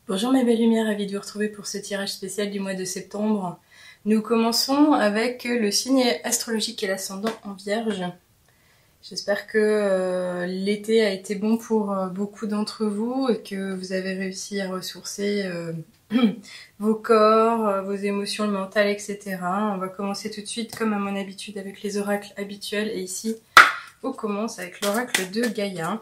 Bonjour mes belles lumières, ravi de vous retrouver pour ce tirage spécial du mois de septembre. Nous commençons avec le signe astrologique et l'ascendant en Vierge. J'espère que l'été a été bon pour beaucoup d'entre vous et que vous avez réussi à ressourcer vos corps, vos émotions, le mental, etc. On va commencer tout de suite comme à mon habitude avec les oracles habituels et ici on commence avec l'oracle de Gaïa.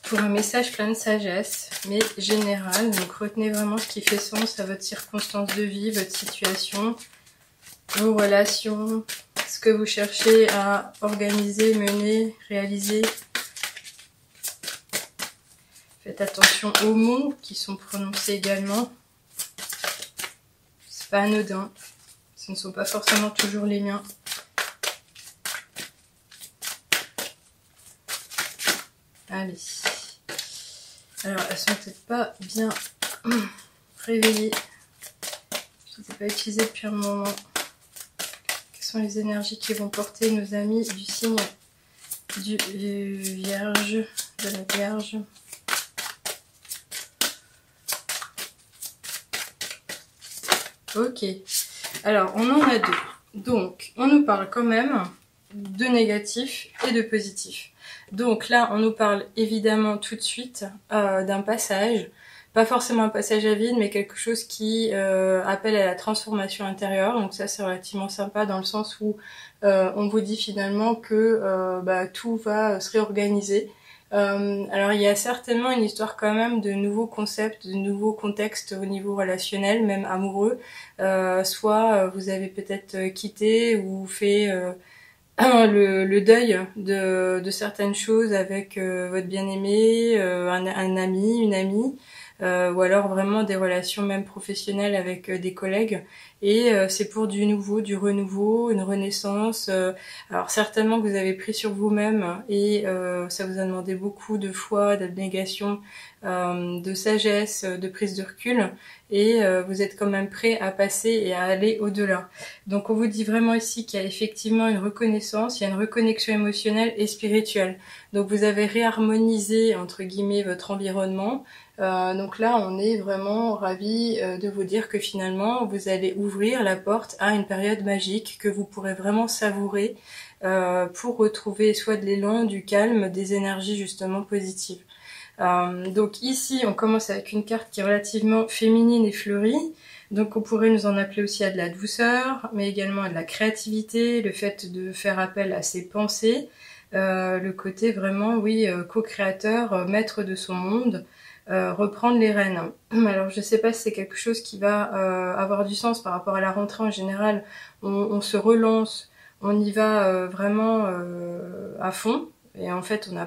Pour un message plein de sagesse, mais général. Donc retenez vraiment ce qui fait sens à votre circonstance de vie, votre situation, vos relations, ce que vous cherchez à organiser, mener, réaliser. Faites attention aux mots qui sont prononcés également. C'est pas anodin. Ce ne sont pas forcément toujours les miens. Allez. Alors, elles sont peut-être pas bien réveillées. Je ne les ai pas utilisées depuis un moment. Quelles sont les énergies qui vont porter nos amis du signe du Vierge, de la Vierge? Ok. Alors, on en a deux. Donc, on nous parle quand même de négatif et de positif. Donc là, on nous parle évidemment tout de suite d'un passage, pas forcément un passage à vide, mais quelque chose qui appelle à la transformation intérieure. Donc ça, c'est relativement sympa dans le sens où on vous dit finalement que tout va se réorganiser. Alors il y a certainement une histoire quand même de nouveaux concepts, de nouveaux contextes au niveau relationnel, même amoureux. Soit vous avez peut-être quitté ou fait... le deuil de certaines choses avec votre bien-aimé, un ami, une amie, ou alors vraiment des relations même professionnelles avec des collègues. Et c'est pour du nouveau, du renouveau, une renaissance. Alors certainement que vous avez pris sur vous-même et ça vous a demandé beaucoup de foi, d'abnégation, de sagesse, de prise de recul. Et vous êtes quand même prêt à passer et à aller au-delà. Donc on vous dit vraiment ici qu'il y a effectivement une reconnaissance, il y a une reconnexion émotionnelle et spirituelle. Donc vous avez réharmonisé entre guillemets votre environnement. Donc là on est vraiment ravis de vous dire que finalement vous allez ouvrir la porte à une période magique que vous pourrez vraiment savourer pour retrouver soit de l'élan, du calme, des énergies justement positives. Donc ici on commence avec une carte qui est relativement féminine et fleurie. Donc on pourrait nous en appeler aussi à de la douceur, mais également à de la créativité, le fait de faire appel à ses pensées, le côté vraiment, oui, co-créateur, maître de son monde, reprendre les rênes. Alors je sais pas si c'est quelque chose qui va avoir du sens par rapport à la rentrée en général, on se relance, on y va vraiment à fond. Et en fait, on n'a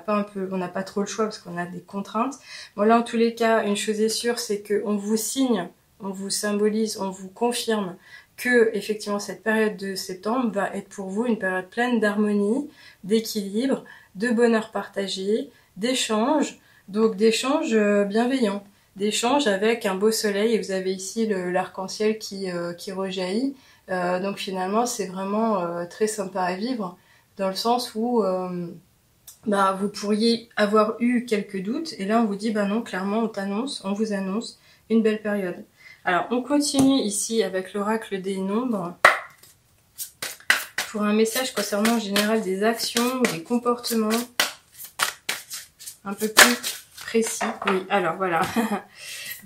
pas trop le choix parce qu'on a des contraintes. Bon là, en tous les cas, une chose est sûre, c'est qu'on vous signe, on vous symbolise, on vous confirme que effectivement cette période de septembre va être pour vous une période pleine d'harmonie, d'équilibre, de bonheur partagé, d'échanges, donc d'échanges bienveillants, d'échanges avec un beau soleil. Et vous avez ici l'arc-en-ciel qui rejaillit. Donc finalement, c'est vraiment très sympa à vivre dans le sens où vous pourriez avoir eu quelques doutes, et là on vous dit non, clairement on vous annonce une belle période. Alors on continue ici avec l'oracle des nombres pour un message concernant en général des actions ou des comportements un peu plus précis. Oui, alors voilà.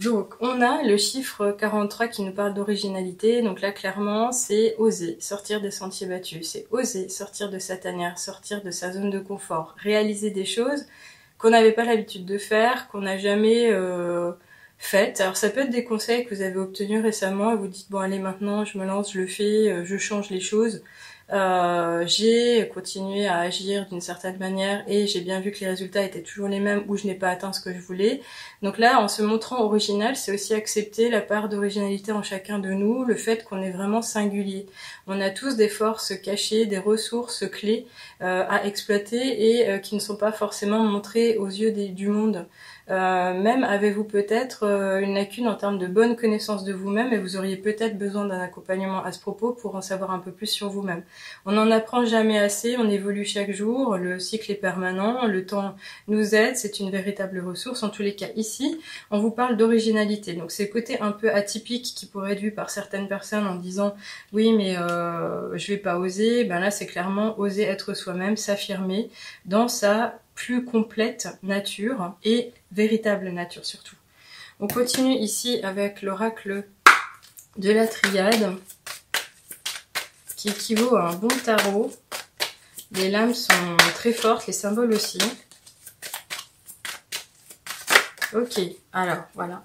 Donc on a le chiffre 43 qui nous parle d'originalité. Donc là clairement c'est oser sortir des sentiers battus, c'est oser sortir de sa tanière, sortir de sa zone de confort, réaliser des choses qu'on n'avait pas l'habitude de faire, qu'on n'a jamais faites. Alors ça peut être des conseils que vous avez obtenus récemment et vous dites bon allez maintenant je me lance, je le fais, je change les choses. J'ai continué à agir d'une certaine manière et j'ai bien vu que les résultats étaient toujours les mêmes ou je n'ai pas atteint ce que je voulais. Donc là, en se montrant original, c'est aussi accepter la part d'originalité en chacun de nous, le fait qu'on est vraiment singulier. On a tous des forces cachées, des ressources clés à exploiter et qui ne sont pas forcément montrées aux yeux du monde. Même avez-vous peut-être une lacune en termes de bonne connaissance de vous-même et vous auriez peut-être besoin d'un accompagnement à ce propos pour en savoir un peu plus sur vous-même. On n'en apprend jamais assez, on évolue chaque jour, le cycle est permanent, le temps nous aide, c'est une véritable ressource. En tous les cas, ici, on vous parle d'originalité. Donc c'est le côté un peu atypique qui pourrait être vu par certaines personnes en disant « oui, mais je vais pas oser ». Ben là, c'est clairement oser être soi-même, s'affirmer dans sa plus complète nature et véritable nature surtout. On continue ici avec l'oracle de la triade qui équivaut à un bon tarot. Les lames sont très fortes, les symboles aussi. Ok, alors voilà.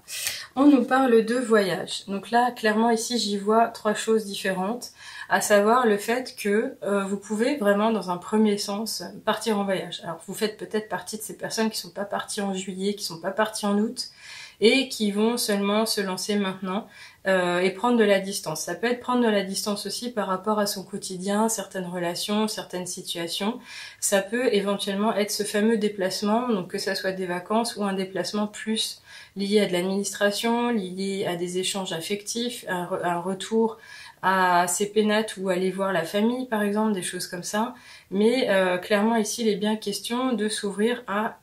On nous parle de voyage. Donc là, clairement ici, j'y vois 3 choses différentes. À savoir le fait que vous pouvez vraiment, dans un premier sens, partir en voyage. Alors vous faites peut-être partie de ces personnes qui sont pas parties en juillet, qui sont pas parties en août, et qui vont seulement se lancer maintenant et prendre de la distance. Ça peut être prendre de la distance aussi par rapport à son quotidien, certaines relations, certaines situations. Ça peut éventuellement être ce fameux déplacement, donc que ça soit des vacances ou un déplacement plus lié à de l'administration, lié à des échanges affectifs, un retour à ses pénates ou aller voir la famille par exemple, des choses comme ça. Mais clairement ici il est bien question de s'ouvrir à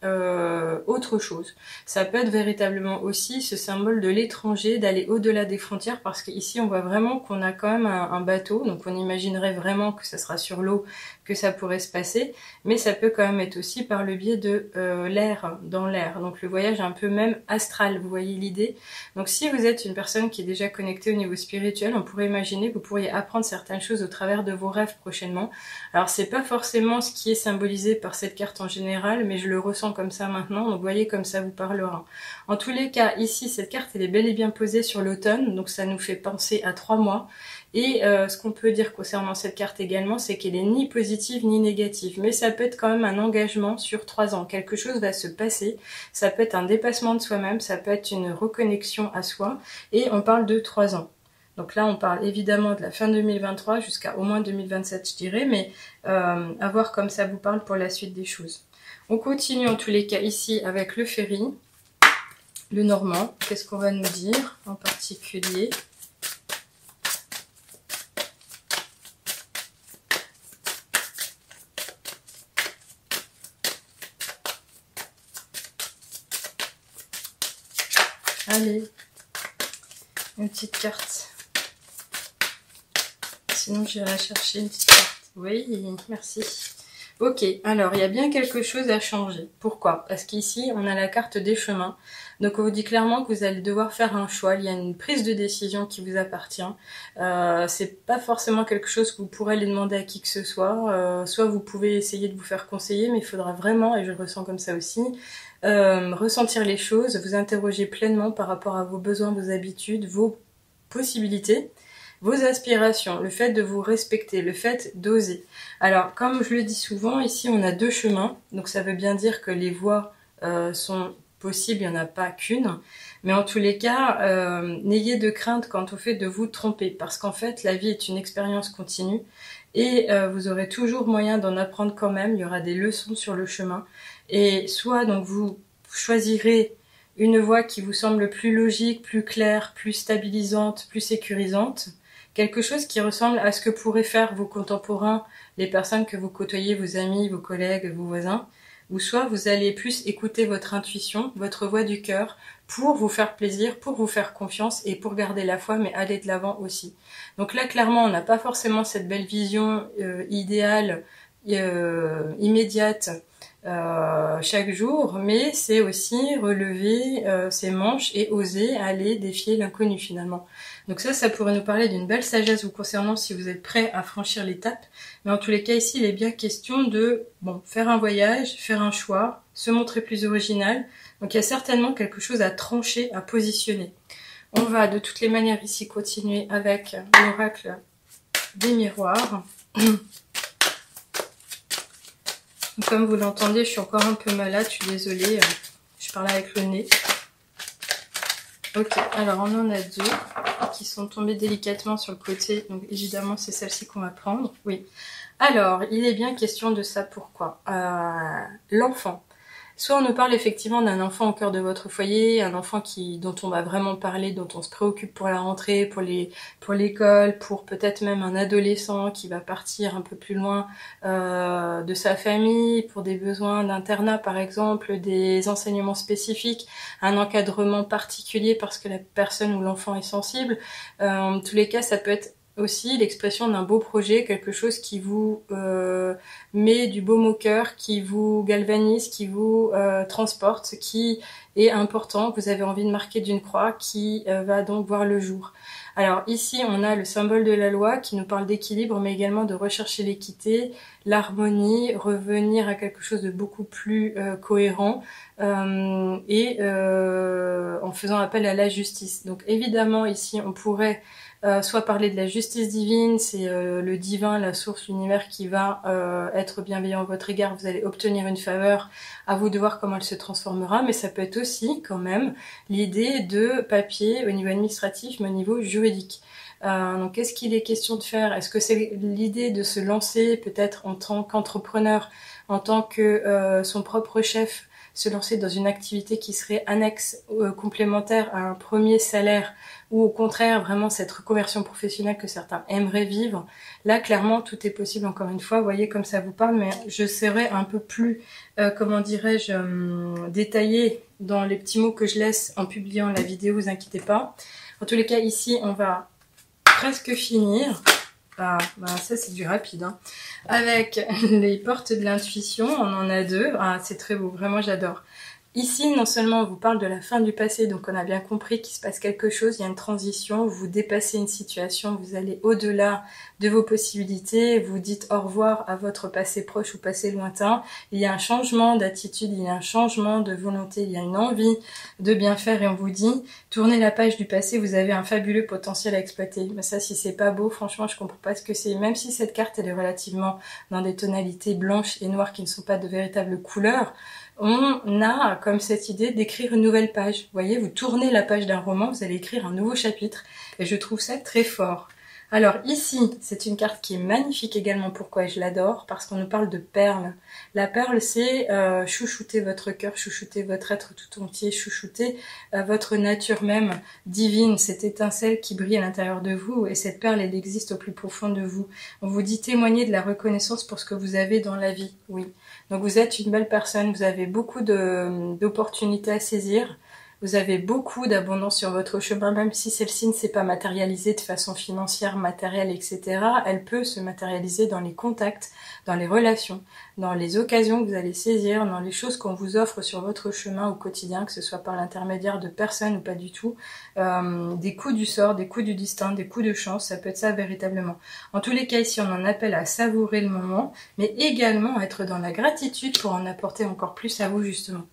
autre chose. Ça peut être véritablement aussi ce symbole de l'étranger, d'aller au-delà des frontières, parce qu'ici on voit vraiment qu'on a quand même un bateau, donc on imaginerait vraiment que ça sera sur l'eau que ça pourrait se passer, mais ça peut quand même être aussi par le biais de l'air, dans l'air, donc le voyage un peu même astral, vous voyez l'idée. Donc si vous êtes une personne qui est déjà connectée au niveau spirituel, on pourrait imaginer que vous pourriez apprendre certaines choses au travers de vos rêves prochainement. Alors c'est pas forcément ce qui est symbolisé par cette carte en général, mais je le ressens comme ça maintenant, donc vous voyez comme ça vous parlera. En tous les cas, ici cette carte elle est bel et bien posée sur l'automne, donc ça nous fait penser à 3 mois. Et ce qu'on peut dire concernant cette carte également, c'est qu'elle est ni positive ni négative, mais ça peut être quand même un engagement sur 3 ans. Quelque chose va se passer, ça peut être un dépassement de soi-même, ça peut être une reconnexion à soi, et on parle de 3 ans. Donc là, on parle évidemment de la fin 2023 jusqu'à au moins 2027, je dirais, mais à voir comme ça vous parle pour la suite des choses. On continue en tous les cas ici avec le ferry, le normand. Qu'est-ce qu'on va nous dire en particulier ? Allez, une petite carte. Sinon, j'irai chercher une petite carte. Oui, merci. Ok, alors il y a bien quelque chose à changer. Pourquoi? Parce qu'ici, on a la carte des chemins. Donc on vous dit clairement que vous allez devoir faire un choix. Il y a une prise de décision qui vous appartient. C'est pas forcément quelque chose que vous pourrez aller demander à qui que ce soit. Soit vous pouvez essayer de vous faire conseiller, mais il faudra vraiment, et je le ressens comme ça aussi, ressentir les choses, vous interroger pleinement par rapport à vos besoins, vos habitudes, vos possibilités, vos aspirations, le fait de vous respecter, le fait d'oser. Alors, comme je le dis souvent, ici on a 2 chemins, donc ça veut bien dire que les voies sont possibles, il n'y en a pas qu'une, mais en tous les cas, n'ayez de crainte quant au fait de vous tromper, parce qu'en fait, la vie est une expérience continue, et vous aurez toujours moyen d'en apprendre quand même, il y aura des leçons sur le chemin, et soit donc vous choisirez une voie qui vous semble plus logique, plus claire, plus stabilisante, plus sécurisante, quelque chose qui ressemble à ce que pourraient faire vos contemporains, les personnes que vous côtoyez, vos amis, vos collègues, vos voisins, ou soit vous allez plus écouter votre intuition, votre voix du cœur, pour vous faire plaisir, pour vous faire confiance et pour garder la foi, mais aller de l'avant aussi. Donc là, clairement, on n'a pas forcément cette belle vision idéale, immédiate, chaque jour, mais c'est aussi relever ses manches et oser aller défier l'inconnu finalement. Donc ça pourrait nous parler d'une belle sagesse vous concernant si vous êtes prêt à franchir l'étape. Mais en tous les cas ici, il est bien question de faire un voyage, faire un choix, se montrer plus original. Donc il y a certainement quelque chose à trancher, à positionner. On va de toutes les manières ici continuer avec l'oracle des miroirs. Comme vous l'entendez, je suis encore un peu malade, je suis désolée, je parle avec le nez. Ok, alors on en a 2 qui sont tombées délicatement sur le côté, donc évidemment c'est celle-ci qu'on va prendre, oui. Alors, il est bien question de ça, pourquoi l'enfant. Soit on nous parle effectivement d'un enfant au cœur de votre foyer, un enfant dont on va vraiment parler, dont on se préoccupe pour la rentrée, pour l'école, pour peut-être même un adolescent qui va partir un peu plus loin de sa famille, pour des besoins d'internat par exemple, des enseignements spécifiques, un encadrement particulier parce que la personne ou l'enfant est sensible. En tous les cas, ça peut être aussi l'expression d'un beau projet, quelque chose qui vous met du baume au cœur, qui vous galvanise, qui vous transporte, qui est important, que vous avez envie de marquer d'une croix, qui va donc voir le jour. Alors ici, on a le symbole de la loi qui nous parle d'équilibre, mais également de rechercher l'équité, l'harmonie, revenir à quelque chose de beaucoup plus cohérent et en faisant appel à la justice. Donc évidemment, ici, on pourrait soit parler de la justice divine, c'est le divin, la source, l'univers qui va être bienveillant à votre égard, vous allez obtenir une faveur, à vous de voir comment elle se transformera, mais ça peut être aussi quand même l'idée de papier au niveau administratif, mais au niveau juridique. Donc qu'est-ce qu'il est question de faire? Est-ce que c'est l'idée de se lancer peut-être en tant qu'entrepreneur, en tant que son propre chef, se lancer dans une activité qui serait annexe, complémentaire à un premier salaire, ou au contraire vraiment cette reconversion professionnelle que certains aimeraient vivre. Là clairement tout est possible, encore une fois, vous voyez comme ça vous parle, mais je serai un peu plus, comment dirais-je, détaillée dans les petits mots que je laisse en publiant la vidéo, vous inquiétez pas. En tous les cas ici on va presque finir. Ah, bah ça c'est du rapide, hein. Avec les portes de l'intuition, on en a deux. Ah, c'est très beau, vraiment j'adore. Ici, non seulement on vous parle de la fin du passé, donc on a bien compris qu'il se passe quelque chose, il y a une transition, vous dépassez une situation, vous allez au-delà de vos possibilités, vous dites au revoir à votre passé proche ou passé lointain. Il y a un changement d'attitude, il y a un changement de volonté, il y a une envie de bien faire et on vous dit, tournez la page du passé, vous avez un fabuleux potentiel à exploiter. Mais ça, si c'est pas beau, franchement, je comprends pas ce que c'est. Même si cette carte, elle est relativement dans des tonalités blanches et noires qui ne sont pas de véritables couleurs, on a comme cette idée d'écrire une nouvelle page. Vous voyez, vous tournez la page d'un roman, vous allez écrire un nouveau chapitre. Et je trouve ça très fort. Alors ici, c'est une carte qui est magnifique également. Pourquoi je l'adore? Parce qu'on nous parle de perles. La perle, c'est chouchouter votre cœur, chouchouter votre être tout entier, chouchouter votre nature même divine, cette étincelle qui brille à l'intérieur de vous. Et cette perle, elle existe au plus profond de vous. On vous dit témoigner de la reconnaissance pour ce que vous avez dans la vie. Oui. Donc vous êtes une belle personne, vous avez beaucoup d'opportunités à saisir. Vous avez beaucoup d'abondance sur votre chemin, même si celle-ci ne s'est pas matérialisée de façon financière, matérielle, etc. Elle peut se matérialiser dans les contacts, dans les relations, dans les occasions que vous allez saisir, dans les choses qu'on vous offre sur votre chemin au quotidien, que ce soit par l'intermédiaire de personnes ou pas du tout. Des coups du sort, des coups du destin, des coups de chance, ça peut être ça véritablement. En tous les cas, ici, on en appelle à savourer le moment, mais également à être dans la gratitude pour en apporter encore plus à vous, justement.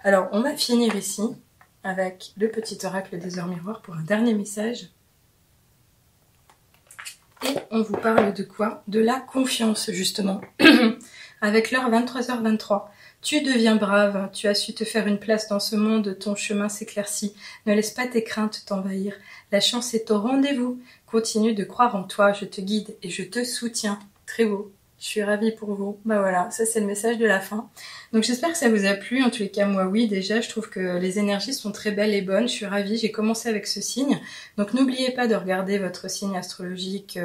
Alors, on va finir ici avec le petit oracle des heures miroirs pour un dernier message. Et on vous parle de quoi? De la confiance, justement. Avec l'heure 23h23. Tu deviens brave, tu as su te faire une place dans ce monde, ton chemin s'éclaircit. Ne laisse pas tes craintes t'envahir. La chance est au rendez-vous. Continue de croire en toi, je te guide et je te soutiens. Très beau. Je suis ravie pour vous. Bah voilà, ça c'est le message de la fin. Donc j'espère que ça vous a plu. En tous les cas, moi oui, déjà, je trouve que les énergies sont très belles et bonnes. Je suis ravie. J'ai commencé avec ce signe. Donc n'oubliez pas de regarder votre signe astrologique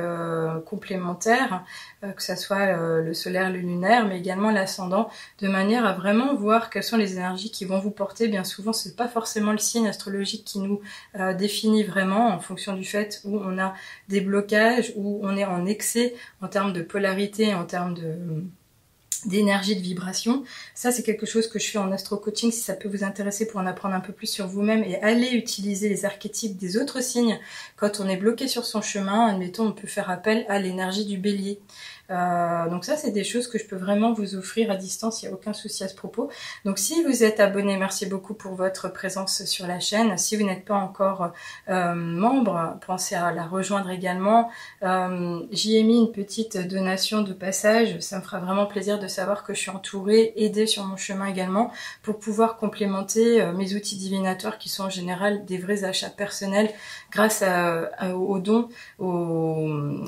complémentaire, que ça soit le solaire, le lunaire, mais également l'ascendant, de manière à vraiment voir quelles sont les énergies qui vont vous porter. Bien souvent, c'est pas forcément le signe astrologique qui nous définit vraiment en fonction du fait où on a des blocages, où on est en excès en termes de polarité, en termes d'énergie, de vibration. Ça, c'est quelque chose que je fais en astro-coaching, si ça peut vous intéresser pour en apprendre un peu plus sur vous-même et aller utiliser les archétypes des autres signes. Quand on est bloqué sur son chemin, admettons, on peut faire appel à l'énergie du bélier. Donc ça, c'est des choses que je peux vraiment vous offrir à distance, il n'y a aucun souci à ce propos. Donc si vous êtes abonné, merci beaucoup pour votre présence sur la chaîne. Si vous n'êtes pas encore membre, pensez à la rejoindre également. J'y ai mis une petite donation de passage, ça me fera vraiment plaisir de savoir que je suis entourée, aidée sur mon chemin également, pour pouvoir complémenter mes outils divinatoires qui sont en général des vrais achats personnels grâce aux dons,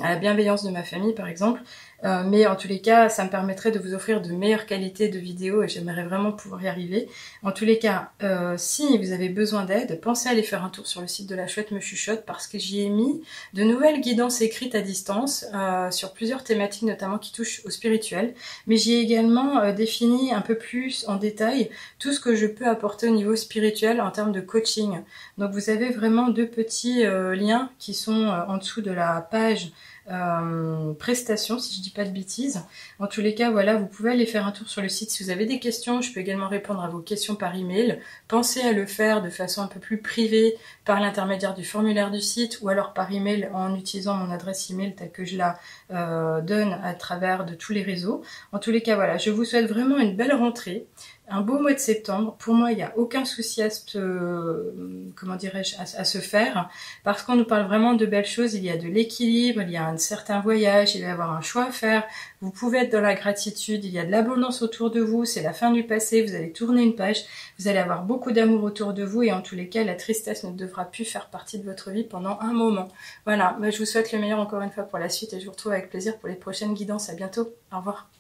à la bienveillance de ma famille par exemple. Mais en tous les cas, ça me permettrait de vous offrir de meilleures qualités de vidéos et j'aimerais vraiment pouvoir y arriver. En tous les cas, si vous avez besoin d'aide, pensez à aller faire un tour sur le site de La Chouette me chuchote parce que j'y ai mis de nouvelles guidances écrites à distance sur plusieurs thématiques notamment qui touchent au spirituel. Mais j'y ai également défini un peu plus en détail tout ce que je peux apporter au niveau spirituel en termes de coaching. Donc vous avez vraiment deux petits liens qui sont en dessous de la page prestations, si je dis pas de bêtises. En tous les cas, voilà, vous pouvez aller faire un tour sur le site si vous avez des questions. Je peux également répondre à vos questions par email. Pensez à le faire de façon un peu plus privée par l'intermédiaire du formulaire du site ou alors par email en utilisant mon adresse email telle que je la donne à travers de tous les réseaux. En tous les cas, voilà, je vous souhaite vraiment une belle rentrée. Un beau mois de septembre. Pour moi, il n'y a aucun souci à se faire parce qu'on nous parle vraiment de belles choses. Il y a de l'équilibre, il y a un certain voyage, il va y avoir un choix à faire. Vous pouvez être dans la gratitude, il y a de l'abondance autour de vous, c'est la fin du passé, vous allez tourner une page, vous allez avoir beaucoup d'amour autour de vous et en tous les cas, la tristesse ne devra plus faire partie de votre vie pendant un moment. Voilà, je vous souhaite le meilleur encore une fois pour la suite et je vous retrouve avec plaisir pour les prochaines guidances. À bientôt, au revoir.